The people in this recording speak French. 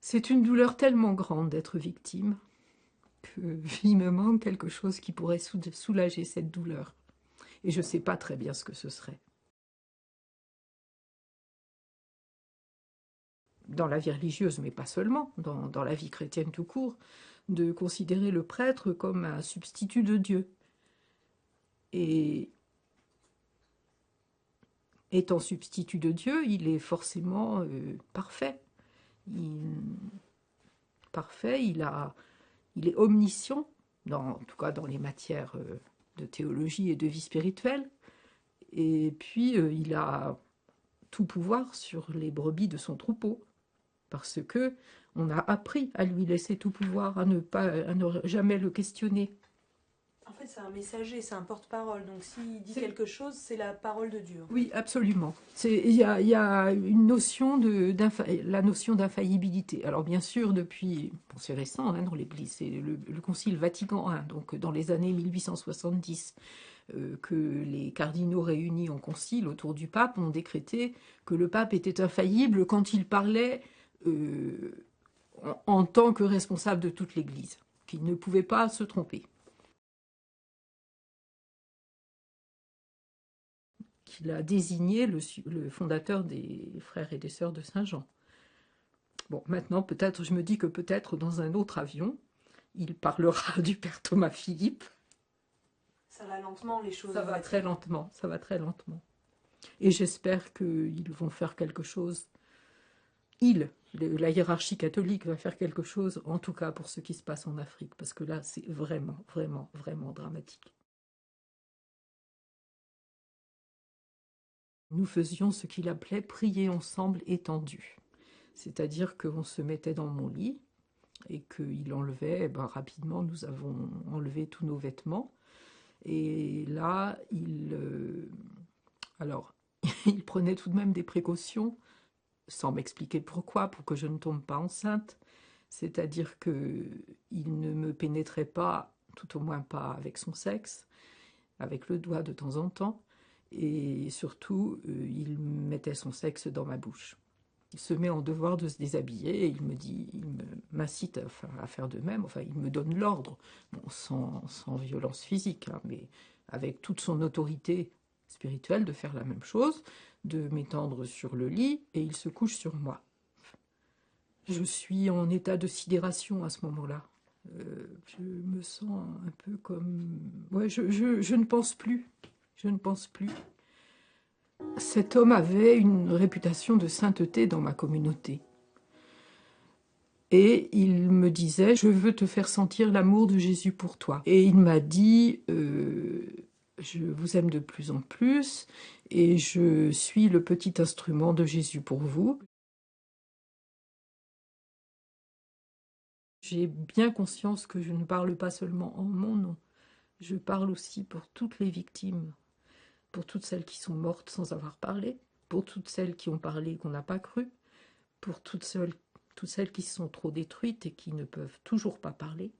C'est une douleur tellement grande d'être victime qu'il me manque quelque chose qui pourrait soulager cette douleur. Et je ne sais pas très bien ce que ce serait. Dans la vie religieuse, mais pas seulement, dans la vie chrétienne tout court, de considérer le prêtre comme un substitut de Dieu. Et étant substitut de Dieu, il est forcément parfait. Parfait, il est omniscient, en tout cas dans les matières de théologie et de vie spirituelle. Et puis, il a tout pouvoir sur les brebis de son troupeau, parce que on a appris à lui laisser tout pouvoir, à ne jamais le questionner. En fait, c'est un messager, c'est un porte-parole. Donc, s'il dit quelque chose, c'est la parole de Dieu. Oui, absolument. Il y a une notion la notion d'infaillibilité. Alors bien sûr, depuis, bon, c'est récent, hein, dans l'Église, c'est le Concile Vatican I, donc dans les années 1870, que les cardinaux réunis en concile autour du pape ont décrété que le pape était infaillible quand il parlait en tant que responsable de toute l'Église, qu'il ne pouvait pas se tromper. Qu'il a désigné le fondateur des frères et des sœurs de Saint-Jean. Bon, maintenant, peut-être, je me dis que peut-être dans un autre avion, il parlera du père Thomas Philippe. Ça va lentement, les choses. Ça va très lentement, ça va très lentement. Et j'espère qu'ils vont faire quelque chose. La hiérarchie catholique va faire quelque chose, en tout cas pour ce qui se passe en Afrique, parce que là, c'est vraiment, vraiment, vraiment dramatique. Nous faisions ce qu'il appelait prier ensemble étendu. C'est-à-dire qu'on se mettait dans mon lit et qu'il enlevait, rapidement, nous avons enlevé tous nos vêtements. Et là, alors, il prenait tout de même des précautions, sans m'expliquer pourquoi, pour que je ne tombe pas enceinte. C'est-à-dire qu'il ne me pénétrait pas, tout au moins pas avec son sexe, avec le doigt de temps en temps, et surtout, il mettait son sexe dans ma bouche. Il se met en devoir de se déshabiller et il m'incite à faire de même, enfin il me donne l'ordre, bon, sans violence physique, hein, mais avec toute son autorité spirituelle de faire la même chose, de m'étendre sur le lit et il se couche sur moi. Je suis en état de sidération à ce moment-là. Je me sens un peu comme... Ouais, je ne pense plus. Je ne pense plus. Cet homme avait une réputation de sainteté dans ma communauté. Et il me disait, je veux te faire sentir l'amour de Jésus pour toi. Et il m'a dit, je vous aime de plus en plus et je suis le petit instrument de Jésus pour vous. J'ai bien conscience que je ne parle pas seulement en mon nom, je parle aussi pour toutes les victimes, pour toutes celles qui sont mortes sans avoir parlé, pour toutes celles qui ont parlé et qu'on n'a pas cru, pour toutes celles qui se sont trop détruites et qui ne peuvent toujours pas parler.